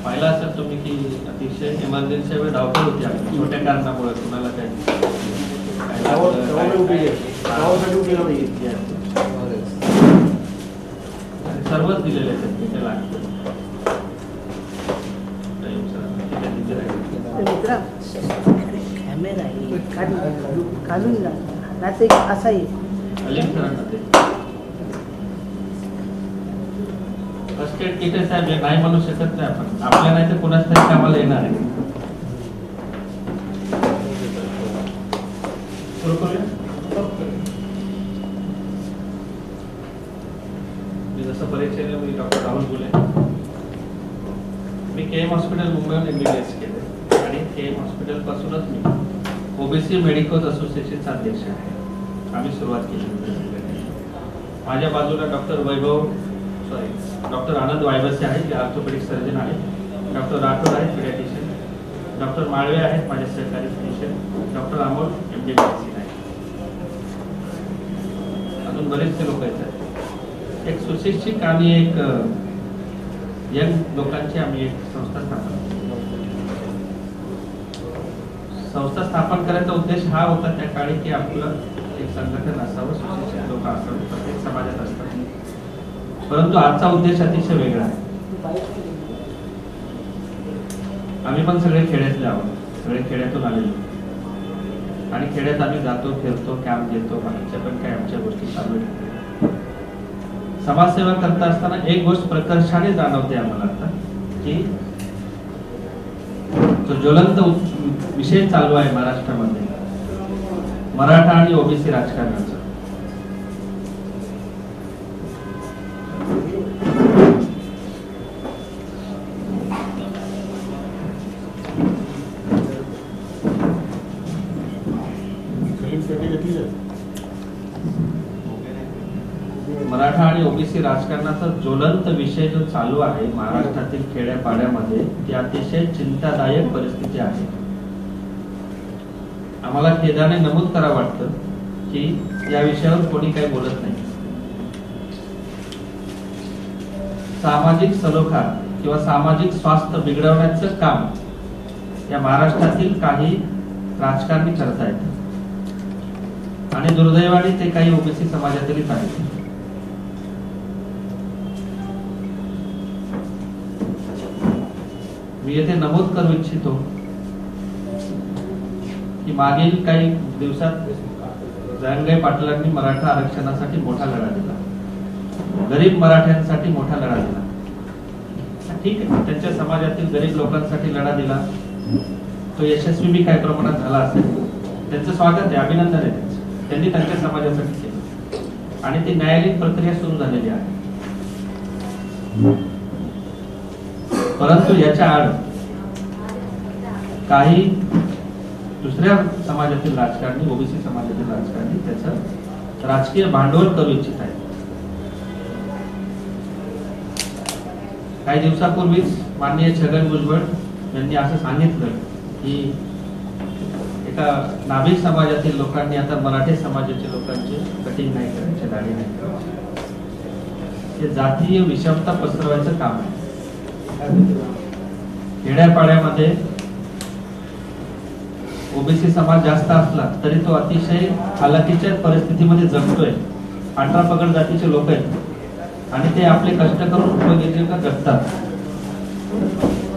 पाहिलं असेल तुम्ही की अतिशय इमर्जन्सी वेळ धावपळ होती आपली छोट्या कारणामुळे कुणाला सर्वच दिलेले आहेत ते लागतं. फर्स्ट एड किट साहेब नाही म्हणू शकत नाही आपण, आपल्या नाही तर कुणाच तरी कामाला येणार आहे. सुरू करूया. मी जसं परीक्षेने मी डॉक्टर राहुल बुले, मी KM हॉस्पिटल मुंबईहून MBBS केले आणि KM हॉस्पिटल पासूनच मी ओबीसी मेडिकल असोसिएशनचा अध्यक्ष आहे. आम्ही सुरुवात केली. माझ्या बाजूला डॉक्टर आनंद वायबसे आहेत, जे ऑर्थोपेडिक सर्जन आहेत. डॉक्टर राठोड आहेत, पिडियाट्रिशियन. डॉक्टर माळवे आहेत, माझे सहकारी physician. Doctor Amol MD medicine आहे. अजून बरेचसे लोक आहेत. एक सुशिक्षित आणि एक यंग लोकांची आम्ही एक संस्था स्थापन करायचा उद्देश हा होता त्या काळी की आपलं एक संघटन असावं, सुशिक्षित लोक असावे, प्रत्येक समाजात असतात. परंतु आजचा उद्देश अतिशय वेगळा आहे. आम्ही पण सगळे खेड्यातले आहोत, सगळे खेड्यातून आलेलो आणि खेड्यात आम्ही जातो, फिरतो, कॅम्प घेतो, बाकीच्या पण काही आमच्या गोष्टी चालू आहेत. समाजसेवा करता असताना एक गोष्ट प्रकर्षाने जाणवते आम्हाला आता की जो ज्वलंत विषय चालू आहे महाराष्ट्रामध्ये, मराठा आणि ओबीसी राजकारणाचा. मराठा आणि ओबीसी राजकारणाचा ज्वलंत विषय जो चालू आहे महाराष्ट्रातील खेड्यापाड्यामध्ये, ती अतिशय चिंतादायक परिस्थिती आहे. आम्हाला खेदाने नमूद करावं वाटतं की या विषयावर कोणी काही बोलत नाही. सामाजिक सलोखा किंवा सामाजिक स्वास्थ्य बिघडवण्याचं काम या महाराष्ट्रातील काही राजकारणी करतायत आणि दुर्दैवाने ते काही ओबीसी समाजातीलच आहेत. मी येथे नमूद करू इच्छितो की मागील काही दिवसात जयंत पाटलांनी मराठा आरक्षणासाठी मोठा लढा दिला, गरीब मराठ्यांसाठी मोठा लढा दिला. ठीक आहे, त्यांच्या समाजातील गरीब लोकांसाठी लढा दिला, तो यशस्वी बी काही प्रमाणात झाला असेल. त्यांचं स्वागत आहे, अभिनंदन आहे त्यांचं. त्यांनी त्यांच्या समाजासाठी केलं आणि ती न्यायालयीन प्रक्रिया सुरू झालेली आहे. परंतु याच्या आड काही दुसऱ्या समाजातील राजकारणी, ओबीसी समाजातील राजकारणी त्याचं राजकीय भांडवल करू इच्छित आहेत. काही दिवसापूर्वीच माननीय छगन भुजबळ यांनी असं सांगितलं की एका नाभिक समाजातील लोकांनी आता मराठी समाजाच्या लोकांची कटिंग नाही करायची, दाढी नाही करायची. हे जातीय विषमता पसरवायचं काम आहे. खेड्यापाड्यामध्ये ओबीसी समाज जास्त असला तरी तो अतिशय हालाकीच्या परिस्थितीमध्ये जगतोय. 18 पगड जातीचे लोक आहेत आणि ते आपले कष्ट करून उपजीविका जगतात.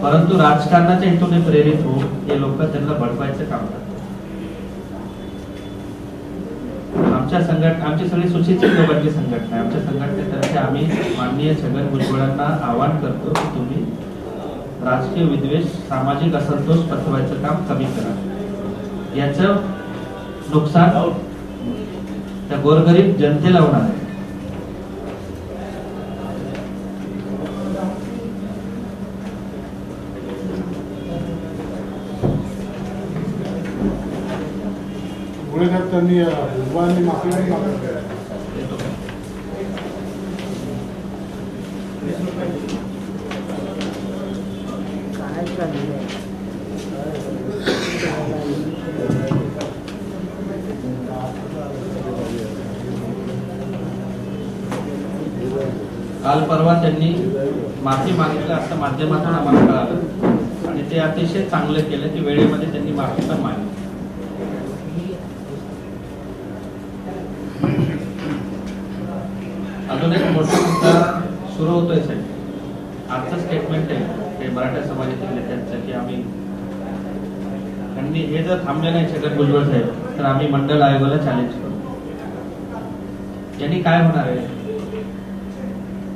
परंतु राजकारणाच्या हेतूने प्रेरित होऊन हे लोक त्यांना भडकवायचं काम करतात. आमची सगळी सुशिक्षित लोकांची संघटना आहे. आमच्या संघटनेतर्फे आम्ही माननीय छगन भुजबळांना आवाहन करतो की तुम्ही राजकीय विद्वेष, सामाजिक असंतोष पसरवायचं काम कमी करा. याचं नुकसान त्या गोरगरीब जनतेला होणार आहे. त्यांनी भुजबळांनी माफी नाही मागितली. काल परवा त्यांनी माफी मागितलं असं माध्यमातून आम्हाला कळालं आणि ते अतिशय चांगलं केलं की वेळेमध्ये त्यांनी माफी पण मागितली. अजून एक मोठा मुद्दा सुरू होतोय साहेब. आजचं स्टेटमेंट आहे मराठा समाजातील नेत्यांचं की आम्ही त्यांनी हे जर थांबले नाही छगन भुजबळ साहेब तर आम्ही मंडल आयोगाला चॅलेंज करू. यांनी काय होणार आहे,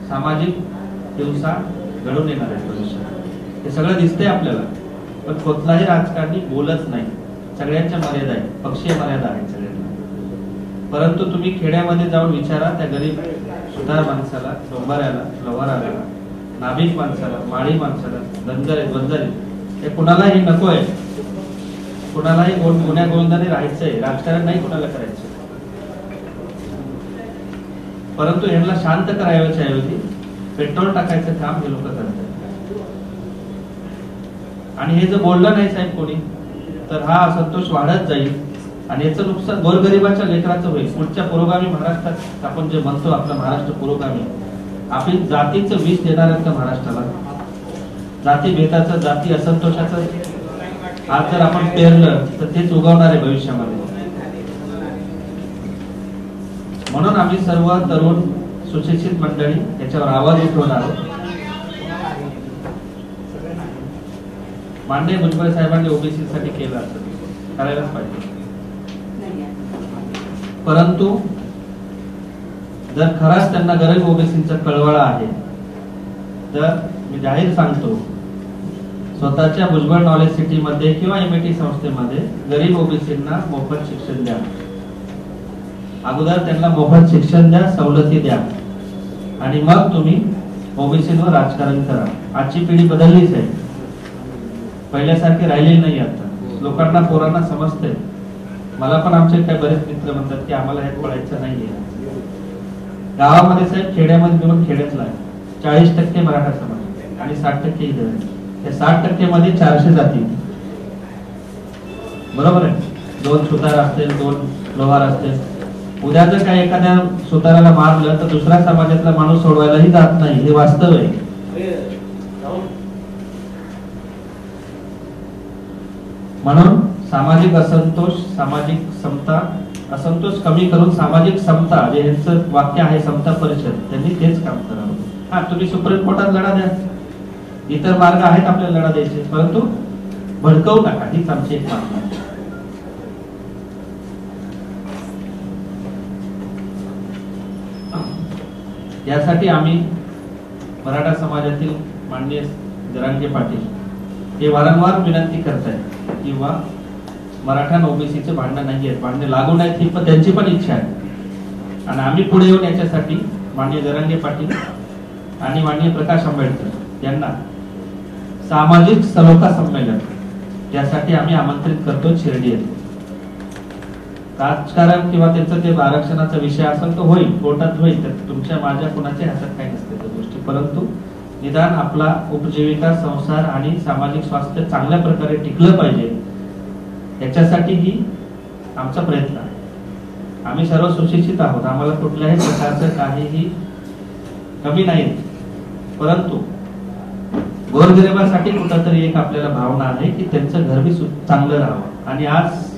सामाजिक हिंसा घडून येणार आहे भविष्यात. हे सगळं दिसतंय आपल्याला, पण कुठलाही राजकारणी बोलत नाही. सगळ्यांच्या मर्यादा आहेत, पक्षीय मर्यादा आहेत सगळ्यांना. परंतु तुम्ही खेड्यामध्ये जाऊन विचारा त्या गरीब सुधार माणसाला, डोंबाऱ्याला, लवाराला, नाभिक माणसाला, माळी माणसाला, बंजारी हे कुणालाही नकोय. कुणालाही गुन्ह्या गोविंदाने राहायचंय, राजकारण नाही कुणाला करायचं. परंतु यांना शांत करायच्या ऐवजी पेट्रोल टाकायचं काम हे लोक करतात. आणि हे जर बोललं नाही साहेब कोणी तर हा असंतोष वाढत जाईल आणि याचं नुकसान गोरगरिबाच्या लेकराचं होईल. पुढच्या पुरोगामी महाराष्ट्रात आपण जे म्हणतो आपला महाराष्ट्र पुरोगामी, आपण जातीचं विष देणार आहेत का महाराष्ट्राला? जाती भेदाचं, जाती असंतोषाचं आज जर आपण पेरलं तर तेच उगवणार आहे भविष्यामध्ये. म्हणून आम्ही सर्व तरुण सुशिक्षित मंडळी याच्यावर आवाज उठवणार आहोत. माननीय भुजबळ साहेबांनी ओबीसी साठी केलं असं करायलाच पाहिजे. परंतु जर खराच त्यांना गरीब ओबीसीचा कळवळा आहे तर मी जाहीर सांगतो, स्वतःच्या भुजबळ नॉलेज सिटी मध्ये किंवा एमआयटी संस्थेमध्ये गरीब ओबीसींना मोफत शिक्षण द्या. अगोदर त्यांना मोफत शिक्षण द्या, सवलती द्या आणि मग तुम्ही ओबीसीवर राजकारण करा. आजची पिढी बदललीच आहे, पहिल्यासारखी राहिलेली नाही. आता लोकांना, पोरांना समजतंय. मला पण आमचे काही बरेच मित्र म्हणतात की आम्हाला हे पळायचं नाहीये. गावामध्ये साहेब, खेड्यामध्ये मिळून खेड्यातला आहे 40% मराठा समाज आणि 60% इतर आहे. या 60% मध्ये 400 जाती, बरोबर आहे. 2 सुतार असतील, 2 लोहार असतील. उद्या जर काही एखाद्या सुताराला मारलं तर दुसऱ्या समाजातला माणूस सोडवायलाही जात नाही, हे वास्तव आहे. म्हणून सामाजिक असंतोष, सामाजिक समता, असंतोष कमी करून सामाजिक समता, जे यांचं वाक्य आहे समता परिषद, त्यांनी तेच काम करावं. हा, तुम्ही सुप्रीम कोर्टात लढा द्या, इतर मार्ग आहेत आपल्याला लढा द्यायचे, परंतु भडकवू नका, हीच आमची एक मागणी आहे. यासाठी आम्ही मराठा समाजातील माननीय जरांगे पाटील हे वारंवार विनंती करतायत किंवा मराठा ओबीसीचे भांडण नाही आहेत, भांडणे लागू नाहीत, ही पण त्यांची पण इच्छा आहे. आणि आम्ही पुढे येऊन याच्यासाठी माननीय जरांगे पाटील आणि माननीय प्रकाश आंबेडकर यांना सामाजिक सलोखा संमेलन यासाठी आम्ही आमंत्रित करतो शिर्डी येथे. राजकारण किंवा त्याचं ते आरक्षणाचा विषय असेल तर होईल, कोर्टात होईल, तर तुमच्या माझ्या कुणाच्या हातात काही नसते त्या गोष्टी. परंतु निदान आपला उपजीविका, संसार आणि सामाजिक स्वास्थ्य चांगल्या प्रकारे टिकलं पाहिजे, याच्यासाठी ही आमचा प्रयत्न आहे. आम्ही सर्व सुशिक्षित आहोत, आम्हाला कुठल्याही प्रकारचं काहीही कमी नाही. परंतु गोरगरिबासाठी कुठंतरी एक आपल्याला भावना आहे की त्यांचं घर बी चांगलं राहावं. आणि आज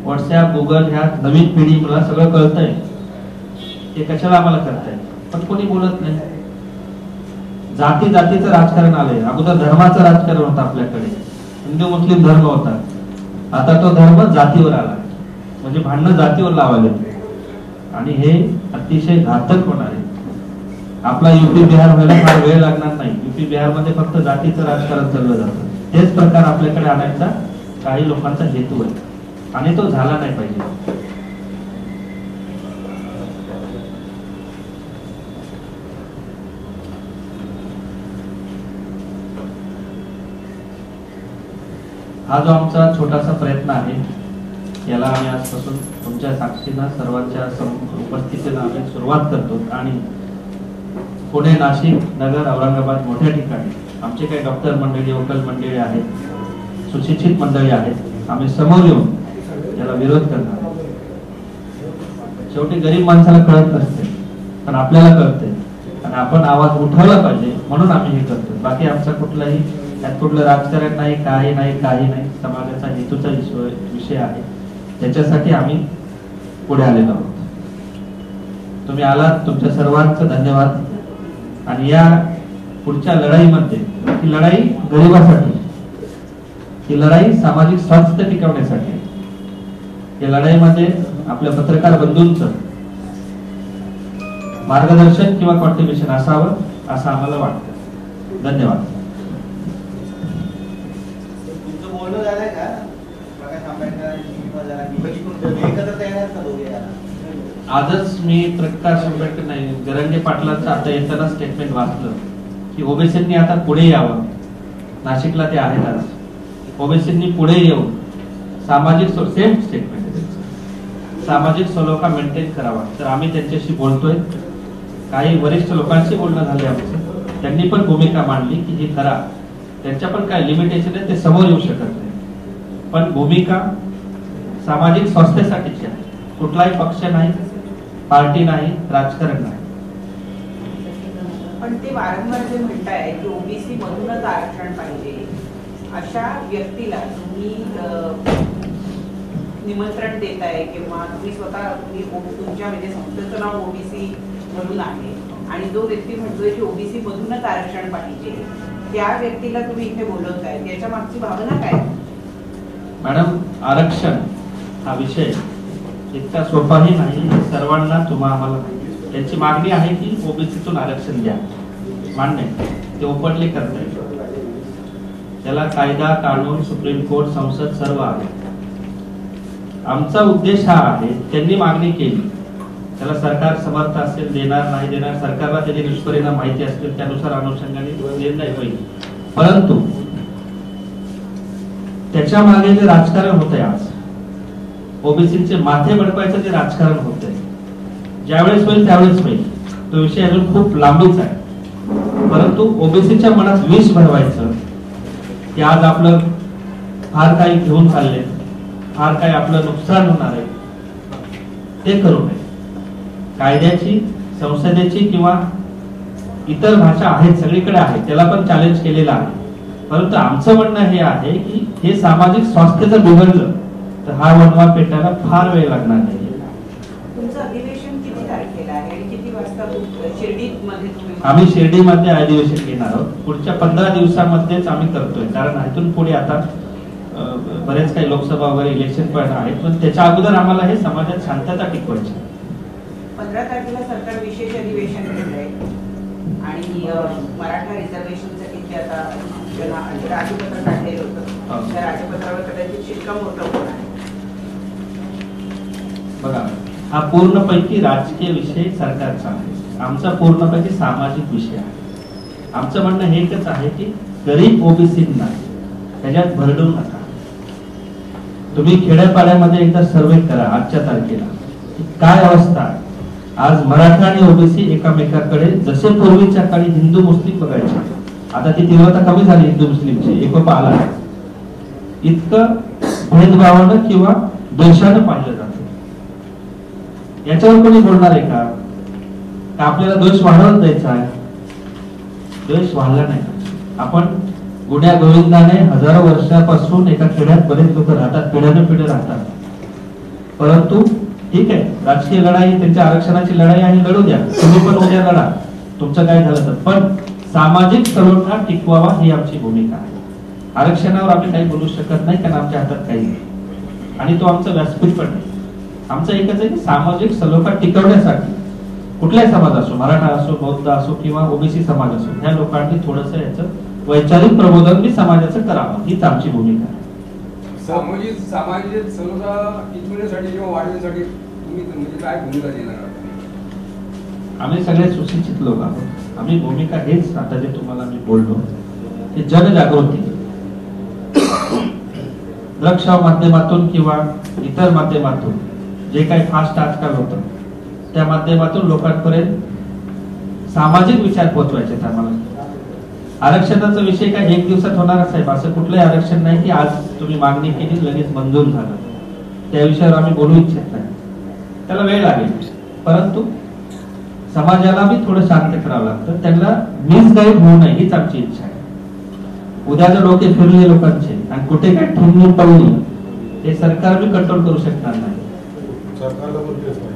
व्हॉट्सअप, गुगल ह्या नवीन पिढी मला सगळं कळतंय, ते कशाला आम्हाला करताय, पण कोणी बोलत नाही. जाती जातीचं राजकारण आलंय. अगोदर धर्माचं राजकारण होतं आपल्याकडे, हिंदू मुस्लिम धर्म होता, आता तो धर्म जातीवर आला. म्हणजे भांडणं जातीवर लावायला, आणि हे अतिशय घातक होणार आहे. आपला युपी बिहार व्हायला फार वेळ लागणार नाही. युपी बिहार मध्ये फक्त जातीचं राजकारण चाललं जातं. तेच प्रकार आपल्याकडे आणायचा काही लोकांचा हेतू आहे आणि तो झाला नाही पाहिजे. हा जो आमचा छोटासा प्रयत्न आहे, याला आम्ही आजपासून तुमच्या साक्षीनं सर्वांच्या उपस्थितीला आम्ही सुरुवात करतो. आणि पुणे, नाशिक, नगर, औरंगाबाद मोठ्या ठिकाणी आमचे काही डॉक्टर मंडळी, वकील मंडळी आहेत, सुशिक्षित मंडळी आहेत. आम्ही समोर येऊन याला विरोध करणार. शेवटी गरीब माणसाला कळत नसते, पण आपल्याला कळते आणि आपण आवाज उठवला पाहिजे. म्हणून आम्ही हे करतो. बाकी आमचा कुठलाही त्यात कुठलं राजकारण नाही, काही नाही. समाजाचा हेतूचा विषय आहे, त्याच्यासाठी आम्ही पुढे आलेलो आहोत. तुम्ही आलात, तुमच्या सर्वांचं धन्यवाद. आणि या पुढच्या लढाईमध्ये, ही लढाई गरिबासाठी, ही लढाई सामाजिक स्वास्थ्य टिकवण्यासाठी, या लढाईमध्ये आपल्या पत्रकार बंधूंचं मार्गदर्शन किंवा कॉन्ट्रीब्युशन असावं असं आम्हाला वाटतं. धन्यवाद. तुमचं बोलणं झालंय का प्रकाश आंबेडकर एकत्र तयार का दोघे? आजच मी प्रकाश आंबेडकर नाही, जरांगे पाटलांचं आता येताना स्टेटमेंट वाचलं की ओबीसींनी आता पुढे यावं. नाशिकला ते आहेत आज. ओबीसींनी पुढे येऊन सामाजिक सेम स्टेटमेंट सामाजिक सलोखा मेंटेन करावा. तर आम्ही त्यांच्याशी बोलतोय. काही वरिष्ठ लोकांशी बोलणं झाले आमचं, त्यांनी पण भूमिका मांडली की हे करा. त्यांच्या पण काय लिमिटेशन आहे, ते समोर येऊ शकत नाही. पण भूमिका सामाजिक स्वास्थ्यासाठीची आहे. कुठलाही पक्ष नाही, पार्टी नाही, राजकारण नाही. पण ते वारंवार जे म्हणताय की ओबीसी मधूनच आरक्षण पाहिजे, अशा व्यक्तीला तुम्ही निमंत्रण देताय किंवा तुम्ही स्वतः तुमच्या म्हणजे संस्थेचं नाव ओबीसी म्हणून आहे आणि जो व्यक्ती म्हणतोय की ओबीसी मधूनच आरक्षण पाहिजे, त्या व्यक्तीला तुम्ही इथे बोलवताय, त्याच्या मागची भावना काय? मॅडम, आरक्षण हा विषय इतका सोपाही नाही. सर्वांना आम्हाला त्यांची मागणी आहे की ओबीसीतून आरक्षण द्या. मान्य, ते ओपनली करताय. त्याला कायदा, कानून, सुप्रीम कोर्ट, संसद सर्व आहे. आमचा उद्देश हा आहे, त्यांनी मागणी केली, त्याला सरकार समर्थ असेल, देणार नाही देणार, सरकारला त्याचे दुष्परिणाम माहिती असतील, त्यानुसार अनुषंगाने निर्णय होईल. परंतु त्याच्या मागे जे राजकारण होतंय, आज ओबीसीचे माथे बडवायचं जे राजकारण होतंय, ज्यावेळेस होईल त्यावेळेस होईल. तो विषय अजून खूप लांबीच आहे. परंतु ओबीसीच्या मनात विष भरवायचं की आज आपलं फार काही घेऊन चालले, फार काही आपलं नुकसान होणार आहे, ते करू नये. कायद्याची, संसदेची किंवा इतर भाषा आहेत, सगळीकडे आहे, त्याला पण चॅलेंज केलेलं आहे. परंतु आमचं म्हणणं हे आहे की हे सामाजिक स्वास्थ्य जर बिघडलं तर हा वनवा पेटायला फार वेळ लागणार नाही. तुमचं अधिवेशन किती तारखेला आहे आणि किती वाजता शिर्डीमध्ये तुम्ही? आम्ही शिर्डीमध्ये अधिवेशन घेणार आहोत. पुढच्या 15 दिवसामध्येच आम्ही करतोय, कारण इथून पुढे आता बरेच काही लोकसभा वगैरे इलेक्शन पण आहेत. पण त्याच्या अगोदर आम्हाला हे समाजात शांतता टिकवायची. 15 तारखेला सरकार विशेष अधिवेशन घेत आहे आणि मराठा रिझर्वेशनसाठी ते आता राजपत्र काढलेलं होतं, त्या राजपत्रावर कदाचित शिक्कामोर्तब होणार आहे. बघा, हा पूर्णपैकी राजकीय विषय सरकारचा आहे, आमचा पूर्णपैकी सामाजिक विषय आहे. आमचं म्हणणं हे एकच आहे की गरीब ओबीसींना त्याच्यात भरडू नका. तुम्ही खेड्यापाड्यामध्ये एकदा सर्वे करा आजच्या तारखेला काय अवस्था आहे. आज मराठा आणि ओबीसी एकामेकाकडे जसे पूर्वीच्या काळी हिंदू मुस्लिम बघायचे, आता ती तीव्रता कमी झाली. हिंदू मुस्लिमची एकोपा आला. इतकं भेदभावानं किंवा द्वेषानं पाहिलं जातं. याच्यावर कोणी बोलणार आहे का? आपल्याला द्वेष वाढवत द्यायचा आहे? द्वेष वाढला नाही. आपण गुण्या गोविंदाने हजारो वर्षापासून एका खेड्यात बरेच लोक राहतात, पिढ्यानपिढ्या राहतात. परंतु ठीक आहे, राजकीय लढाई, त्यांच्या आरक्षणाची लढाई आहे, लढू द्या. तुम्ही पण उद्या लढा, तुमचं काय झालं तर. पण सामाजिक सलोखा टिकवावा ही आमची भूमिका आहे. आरक्षणावर आम्ही काही बोलू शकत नाही, कारण आमच्या हातात काही नाही आणि तो आमचा व्यासपीठ पण नाही. आमचं एकच आहे की सामाजिक सलोखा टिकवण्यासाठी कुठलाही समाज असो, मराठा असो, बौद्ध असो किंवा ओबीसी समाज असो, ह्या लोकांनी थोडंसं याचं वैचारिक प्रबोधन मी समाजाचं करावं, हीच आमची भूमिका आहे. सामाजिक सलोखा टिकवण्यासाठी किंवा वाढवण्यासाठी तुम्ही म्हणजे काय भूमिका देणार? आम्ही सगळे सुशिक्षित लोक आहोत. आम्ही भूमिका हेच, आता जे तुम्हाला मी बोललो, की जनजागृती ड्रग्सच्या माध्यमातून किंवा इतर माध्यमातून जे काही फास्ट आजकाल होतं त्या माध्यमातून लोकांपर्यंत सामाजिक विचार पोहोचवायचे. आम्हाला आरक्षणाचा विषय काय एक दिवसात होणार साहेब, असं कुठलंही आरक्षण नाही की आज तुम्ही मागणी केली लगेच मंजूर झालं. त्या विषयावर आम्ही बोलू इच्छित नाही, त्याला वेळ लागेल. परंतु समाजाला बी थोडं शांत करावं लागतं, त्यांना मिसगाईड होऊ नये हीच आमची इच्छा आहे. उद्या जर डोके फिरले लोकांचे आणि कुठे काय ठिणगी पडली हे सरकार बी कंट्रोल करू शकणार नाही. सरकारला पण तेच नाही.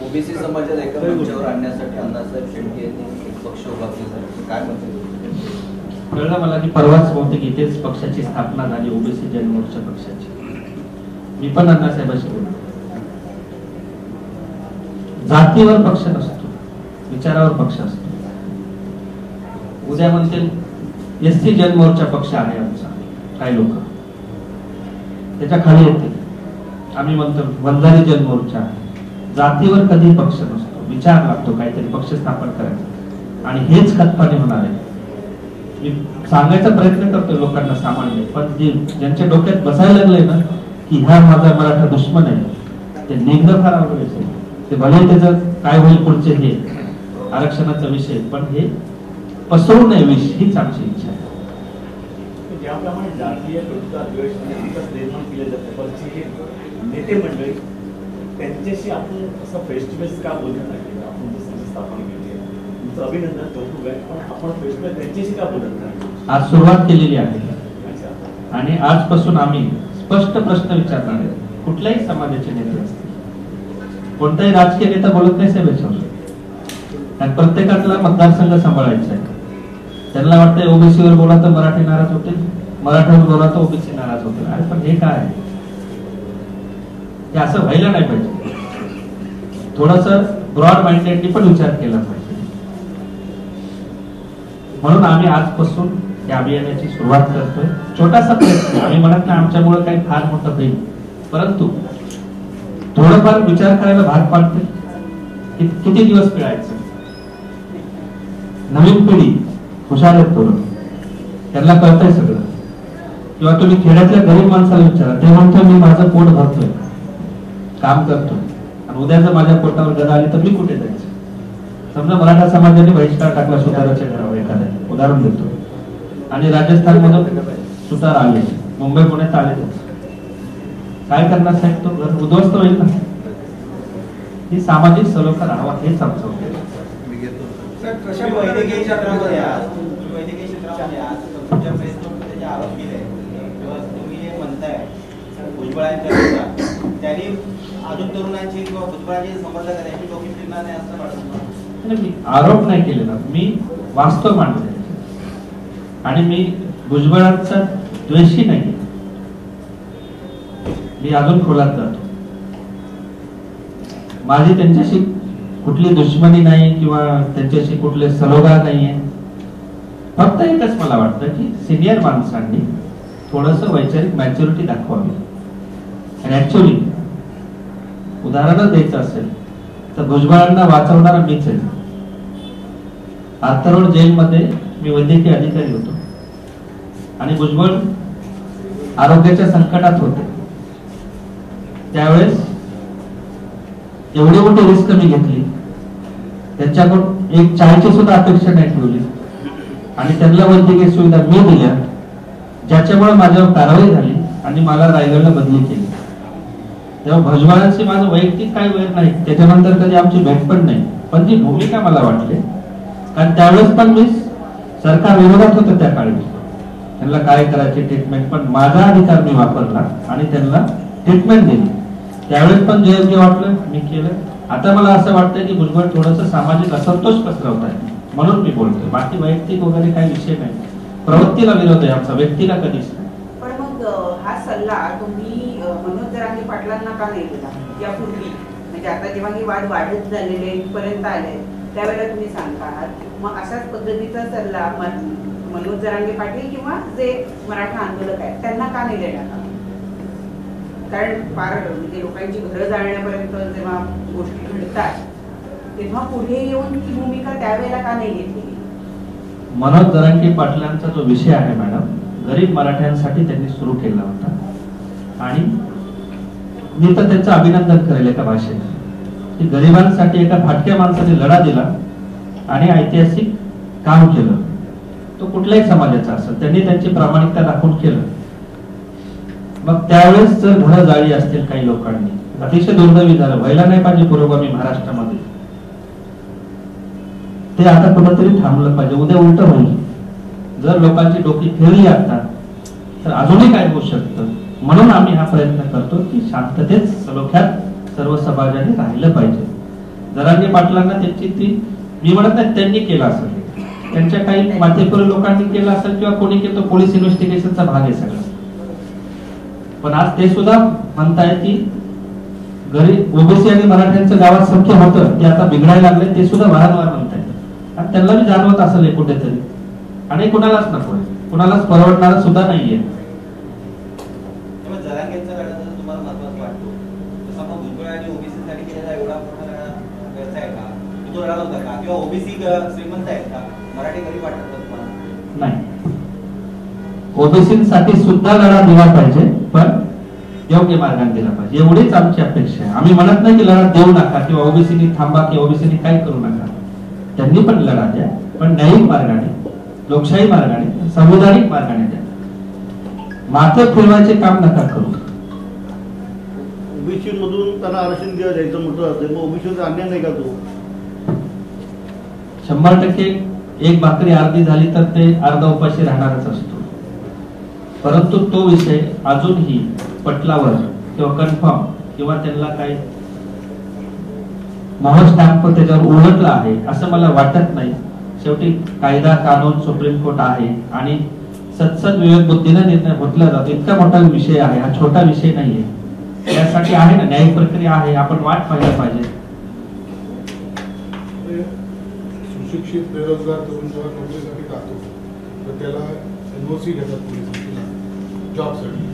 ओबीसी समाजाला एका मंचावर आणण्यासाठी अण्णासाहेब शेळके यांनी एक पक्ष उभा केला, काय म्हणते? कळलं मला की परवाच बहुतेक इथेच पक्षाची स्थापना झाली, ओबीसी जनमोर्चा पक्षाची. मी पण अण्णासाहेबांशी बोलतो. जातीवर पक्ष नसतो, विचारावर पक्ष असतो. उद्या म्हणतील एसटी जनमोर्चा पक्ष आहे आमचा, काही लोक त्याच्या खाली येते. आम्ही म्हणतो वंजारी जनमोर्चा. जातीवर कधी पक्ष नसतो, विचार लागतो काहीतरी पक्ष स्थापन करायचं, आणि हेच खतपाणी होणार आहे. मी सांगायचा प्रयत्न करतो लोकांना सामान्य, पण जे ज्यांच्या डोक्यात बसायला लागले ना की हा माझा मराठा दुश्मन आहे, ते निघणं फार अवघड आहे. ते भले त्याचं काय होईल पुढचे हे आरक्षणाचा विषय, पण हे पसरू नये विष, हीच आमची इच्छा आहे. ज्याप्रमाणे जातीय द्वेष निर्माण केले जाते, पण जे नेते मंडळी त्यांच्याशी आपण असं फेस टू फेस का बोलत नाही? आपण जसं स्थापन केली आहे, तुमचं अभिनंदन, कौतुक आहे, पण आपण फेस टू फेस त्यांच्याशी का बोलत नाही? आज सुरुवात केलेली आहे आणि आजपासून आम्ही स्पष्ट प्रश्न विचारणार आहे. कुठल्याही समाजाचे नेते असतील, कोणताही राजकीय नेता बोलत नाही साहेब याच्यावर. आणि प्रत्येकाला मतदारसंघ सांभाळायचा आहे. त्यांना वाटतं ओबीसीवर बोला तर मराठी नाराज होतील, मराठीवर बोला तर ओबीसी नाराज होतील. अरे पण हे काय आहे? हे असं व्हायला नाही पाहिजे. थोडस ब्रॉड माइंडेडली पण विचार केला पाहिजे. म्हणून आम्ही आजपासून या अभियानाची सुरुवात करतोय. छोटासा प्रयत्न, आम्ही म्हणत नाही आमच्यामुळे काही फार मोठं होईल, परंतु थोडंफार विचार करायला भाग पाडते. किती दिवस पिळायचं? नवीन पिढी हुशार आहेत पोरं, त्यांना कळतंय सगळं. किंवा तुम्ही खेड्यातल्या गरीब माणसाला विचारा, ते म्हणतो मी माझं पोट भरतोय, काम करतोय, आणि उद्या जर माझ्या पोटावर गदा आली तर मी कुठे जायचं? समजा मराठा समाजाने बहिष्कार टाकला सुताराच्या घरावर एखाद्या, उदाहरण देतो, आणि राजस्थान मधून सुतार आले, मुंबई पुण्यात आले, काय करणार साहेब? तो घर उद्ध्वस्त होईल ना. ही सामाजिक सलोखा राहावा, हेच आमचं होतं. वैद्यकीय क्षेत्रामध्ये वैद्यकीय क्षेत्रामध्ये आज तुमच्या प्रेसमध्ये त्याचे आरोप केले किंवा तुम्ही जे म्हणताय भुजबळांच्या त्यांनी अजून तरुणांची किंवा भुजबळांची समर्थक त्यांची डोकी फिरणार नाही असं वाटतं? मी आरोप नाही केले ना, मी वास्तव मांडले. आणि मी भुजबळांचा द्वेषी नाही, मी अजून खोलात जातो. माझी त्यांच्याशी कुठली दुश्मनी नाही किंवा त्यांच्याशी कुठले सलोखा नाहीये. फक्त एकच मला वाटतं की सिनियर माणसांनी थोडस वैचारिक मॅच्युरिटी दाखवावी. आणि ऍक्च्युअली उदाहरणच द्यायचं असेल तर भुजबळांना वाचवणारा मीच आहे. आर्थरोड जेलमध्ये मी वैद्यकीय अधिकारी होतो आणि भुजबळ आरोग्याच्या संकटात होते. त्यावेळेस एवढी मोठी रिस्क मी घेतली, त्यांच्याकडून एक चायची सुद्धा अपेक्षा नाही ठेवली आणि त्यांना वैद्यकीय सुविधा मी दिल्या, ज्याच्यामुळे माझ्यावर कारवाई झाली आणि मला रायगडला बदली केली. तेव्हा भुजबळांशी माझं वैयक्तिक काही वेळ नाही, त्याच्यानंतर कधी आमची भेट पण नाही. पण जी भूमिका मला वाटली, कारण त्यावेळेस पण मी सरकार विरोधात होतो त्या काळी, त्यांना काय करायची ट्रीटमेंट, पण माझा अधिकार मी वापरला आणि त्यांना ट्रीटमेंट दिली. त्यावेळेस पण जे योग्य वाटलं मी केलं. आता मला असं वाटतं की भुजबळ थोडंसं सामाजिक असंतोष पसरवत आहे, म्हणून मी बोलतोय. बाकी वैयक्तिक वगैरे काही विषय नाही. प्रवृत्तीला विरोध आहे आमचा, व्यक्तीला कधीच नाही. पण मग हा सल्ला तुम्ही मनोज जरांगे पाटलांना का नाही दिला यापूर्वी? म्हणजे आता जेव्हा ही वाद वाढत झालेले पर्यंत आले त्यावेळेला तुम्ही सांगता आहात, मग अशाच पद्धतीचा सल्ला मनोज जरांगे पाटील किंवा जे मराठा आंदोलक आहेत त्यांना का नाही देण्यात आला? कारण फार म्हणजे लोकांची घरं जाळण्यापर्यंत जेव्हा गोष्टी घडतात तेव्हा पुढे येऊन ही भूमिका त्यावेळेला का नाही घेतली? मनोज जरांगे पाटलांचा जो विषय आहे मॅडम, गरीब मराठ्यांसाठी त्यांनी सुरू केला होता आणि मी तर त्यांचं अभिनंदन करेल एका भाषेत की गरिबांसाठी एका फाटक्या माणसाने लढा दिला आणि ऐतिहासिक काम केलं. तो कुठल्याही समाजाचा असेल, त्यांनी त्यांची प्रामाणिकता दाखवून केलं. मग त्यावेळेस जर घरं जाळी असतील काही लोकांनी, अतिशय दुर्दैवी झालं, व्हायला नाही पाहिजे पुरोगामी महाराष्ट्रामध्ये. ते आता कुठेतरी थांबलं पाहिजे. उद्या उलट होईल. जर लोकांची डोकी फिरली आता तर अजूनही काय होऊ शकतं. म्हणून आम्ही हा प्रयत्न करतो की शांततेत सलोख्यात सर्व समाजाने राहिलं पाहिजे. जरांगे पाटलांना त्यांची ती, मी म्हणत नाही त्यांनी केलं असेल, त्यांच्या काही माथेपुरी लोकांनी केलं असेल किंवा कोणी केलं, तो पोलीस इन्व्हेस्टिगेशनचा भाग आहे सगळं. पण आज ते सुद्धा म्हणताय की घरी ओबीसी आणि मराठ्यांचं गावात सख्य होतं ते आता बिघडायला लागले, ते सुद्धा वारंवार म्हणतायत. आणि त्यांना बी जाणवत असेल कुठेतरी, आणि कुणालाच नको, कुणालाच परवडणार सुद्धा नाहीये. जरांगेंचा लढा जर तुम्हाला महत्वाचा वाटतो, तसा मग भुजबळ आणि ओबीसी साठी केलेला एवढा मोठा लढा व्यर्थ आहे का? तो लढा होता का? किंवा ओबीसी श्रीमंत आहेत का? मराठी गरीब वाटत का तुम्हाला? नाही, ओबीसीसाठी सुद्धा लढा दिला पाहिजे, पण योग्य मार्गाने दिला पाहिजे, एवढीच आमची अपेक्षा आहे. आम्ही म्हणत नाही की लढा देऊ नका किंवा ओबीसीनी थांबा किंवा ओबीसीनी काय करू नका. त्यांनी पण लढा द्या, पण न्यायिक मार्गाने, लोकशाही मार्गाने, संविधानिक मार्गाने द्या. मात्र फिरवायचे काम नका करू. ओबीसी मधून त्यांना आरक्षण द्यायचं म्हटलं असेल, मग ओबीसीचा अन्याय नाही का तो? 100% एक भाकरी अर्धी झाली तर ते अर्धा उपाशी राहणारच असतो. परंतु तो विषय अजूनही पटलावर किंवा कन्फर्म किंवा त्यांना काही मोहर स्टॅम्प त्याच्यावर उलटला आहे असं मला वाटत नाही. शेवटी कायदा कानून सुप्रीम कोर्ट आहे आणि सत्सद विवेक बुद्धीने निर्णय घेतला जातो. इतका मोठा विषय आहे, हा छोटा विषय नाहीये. त्यासाठी आहे ना, न्यायिक प्रक्रिया आहे, आपण वाट पाहायला पाहिजे. सुशिक्षित बेरोजगार तरुण जेव्हा नोकरीसाठी जातो तर त्याला एनओसी घेतात पोलिस जॉबसाठी.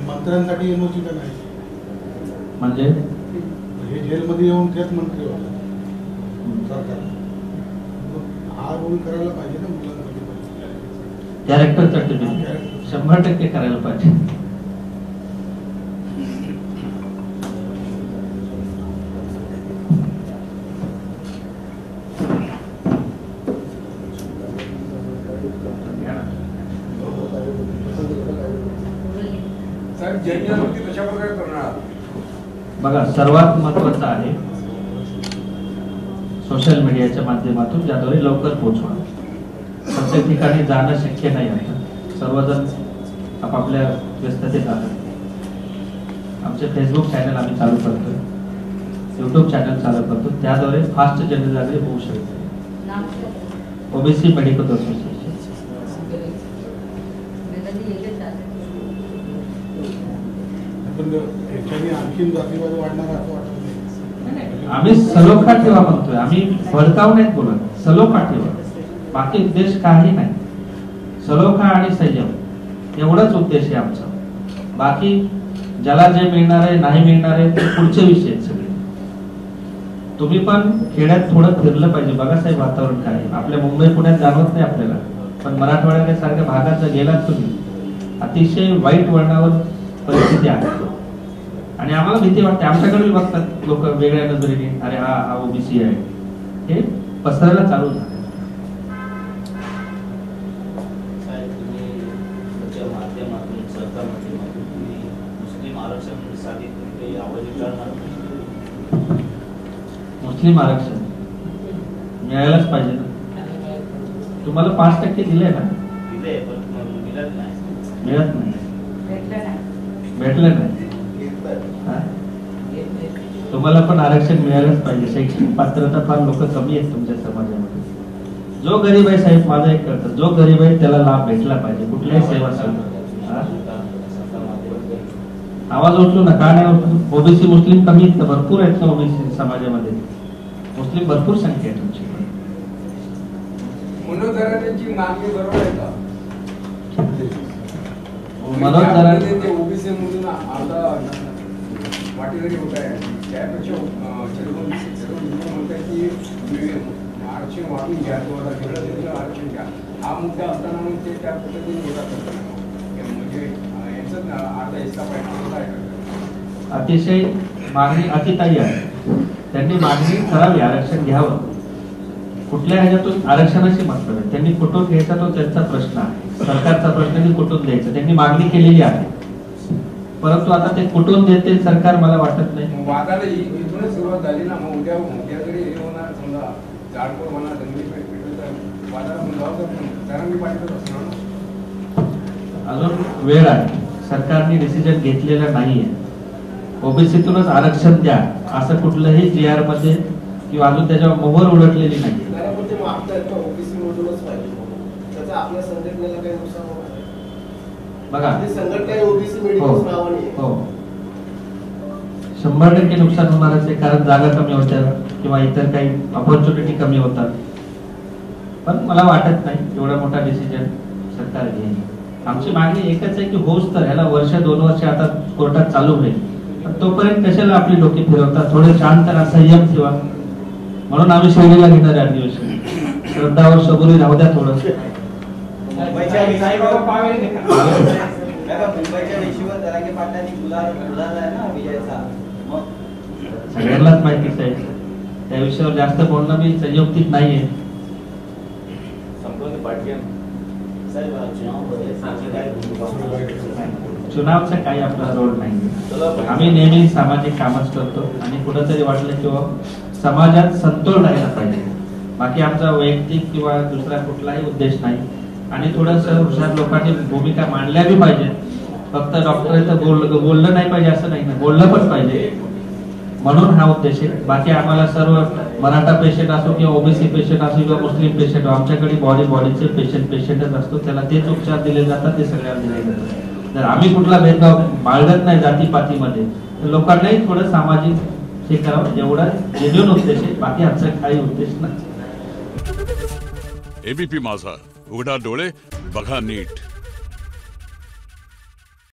मंत्र्यांसाठी एनओसी का नाही? म्हणजे हे जेलमध्ये येऊन तेच मंत्री होतात सरकार. हा रोल करायला पाहिजे ना मुलांसाठी. कॅरेक्टर सर्टिफिकेट 100% करायला पाहिजे. बघा, सर्वात महत्वाचं आहे सोशल मीडियाच्या माध्यमातून ज्याद्वारे लवकर पोहोचवणं. प्रत्येक ठिकाणी जाणं शक्य नाही आता, सर्वजण आपापल्या व्यस्ततेत आहेत. आमचे फेसबुक चॅनल आम्ही चालू करतो, युट्यूब चॅनल चालू करतो, त्याद्वारे फास्ट जनजागृती होऊ शकते. OBC medical association. आणखीन जातीवाद वाढणार असं वाटत नाही. आम्ही सलोखा ठेवा म्हणतोय, आम्ही भडकाव नाही बोलत, सलोखा ठेवा, बाकी उद्देश काही नाही. सलोखा आणि संयम एवढाच उद्देश आहे आमचा. बाकी ज्याला जे मिळणार आहे नाही मिळणार आहे ते पुढचे विषय आहेत सगळे. तुम्ही पण खेड्यात थोडं फिरलं पाहिजे, बघा साहेब वातावरण काय आहे. आपल्या मुंबई पुण्यात जाणवत नाही आपल्याला, पण मराठवाड्यासारख्या भागात जर गेलात तुम्ही, अतिशय वाईट वळणावर परिस्थिती आहे. आणि आम्हाला भीती वाटते, आमच्याकडे बघतात लोक वेगळ्या नजरेने, अरे हा ओबीसी आहे, हे पसरायला चालू झालं. मुस्लिम आरक्षण मिळायलाच पाहिजे ना. तुम्हाला 5% दिलंय ना? मिळत नाही, भेटलं नाही. तुम्हाला पण आरक्षण मिळायलाच पाहिजे. शैक्षणिक पात्रता फार लोक कमी आहेत तुमच्या समाजामध्ये. जो गरीब आहे साहेब, माझं एक करतं, जो गरीब आहे त्याला लाभ भेटला पाहिजे कुठल्याही सेवा सुविधा. आवाज उचलू ना, का नाही उचलू? ओबीसी मुस्लिम कमी आहेत, भरपूर आहेत ना ओबीसी समाजामध्ये. मुस्लिम भरपूर संख्या आहे तुमची. मनोज जरांगेंची मागणी बरोबर आहे का? मनोज जरांगे ओबीसी मधून अर्धा वाटेकरी होत आहे, त्यापेक्षा म्हणतात की आरक्षण वाढून घ्या, आरक्षण घ्या. हा मुद्दा असताना मग ते त्या पद्धतीने होतात, म्हणजे यांचं अर्धा हिस्सा पाहिजे. अतिशय मागणी अतिताई आहे, त्यांनी मागणी करावी, आरक्षण घ्यावं. कुठल्या ह्याच्यातून आरक्षणाशी मतलब आहे, त्यांनी कुठून घ्यायचा तो त्यांचा प्रश्न आहे, सरकारचा प्रश्न की कुठून द्यायचं. त्यांनी मागणी केलेली आहे, परंतु आता ते कुठून देते सरकार मला वाटत नाही. वादाला इथूनच सुरुवात झाली ना. मग उद्या जरी हे होणार, समजा जाडकोर म्हणा, दंगली जरांगे पाटीलच असणार ना. अजून वेळ आहे. सरकारने डिसिजन घेतलेला नाहीये. ओबीसीतूनच आरक्षण द्या असं कुठलंही जीआर मध्ये किंवा अजून त्याच्यावर मोहर उलटलेली नाही. ओबीसी मधूनच पाहिजे त्याचा आपल्या संघटनेला काही नुकसान होणार नाही. बघा संघटना ओबीसी हो मेडिकल नावाने हो 100% नुकसान होणारच आहे. कारण जागा कमी होत्या किंवा इतर काही ऑपॉर्च्युनिटी कमी होतात. पण मला वाटत नाही एवढा मोठा डिसिजन सरकार घेईल. आमची मागणी एकच आहे की होच तर ह्याला वर्ष 2 वर्ष आता कोर्टात चालू होईल. पण तोपर्यंत कशाला आपली डोकी फिरवतात. थोडे शांत राहा, संयम ठेवा. म्हणून आम्ही शिर्डीला घेणार आहे अधिवेशन. श्रद्धावर सबुरी राहू द्या थोडं. मुंबईच्या वेशीवर जरांगे पाटलांनी गुलाल ना विजयाचा. मग सगळ्यांनाच माहितीच आहे. त्या विषयावर जास्त बोलणं मी संयुक्तिक नाहीये. संपवणे पाटील चुनावचा काही आपला रोल नाही. आम्ही नेहमी सामाजिक कामच करतो आणि कुठंतरी वाटलं किंवा समाजात समतोल राहायला पाहिजे. बाकी आमचा वैयक्तिक किंवा दुसरा कुठलाही उद्देश नाही. आणि थोडस हुशार लोकांनी भूमिका मांडल्या बी पाहिजे. फक्त डॉक्टर बोललं नाही पाहिजे असं नाही ना, बोललं पण पाहिजे. म्हणून हा उद्देश आहे. बाकी आम्हाला सर्व मराठा पेशंट असो किंवा ओबीसी पेशंट असो किंवा मुस्लिम पेशंट आमच्याकडे बॉडीचे पेशंटच असतो. त्याला तेच उपचार दिले जातात, ते सगळ्यांना दिले जातात. जर आम्ही कुठला भेदभाव बाळगत नाही जातीपातीमध्ये तर लोकांनाही थोडं सामाजिक हे करावं. एवढा जेन्युइन उद्देश आहे. बाकी आमचा काही उद्देश नाही. एबीपी माझा, उघडा डोळे बघा नीट.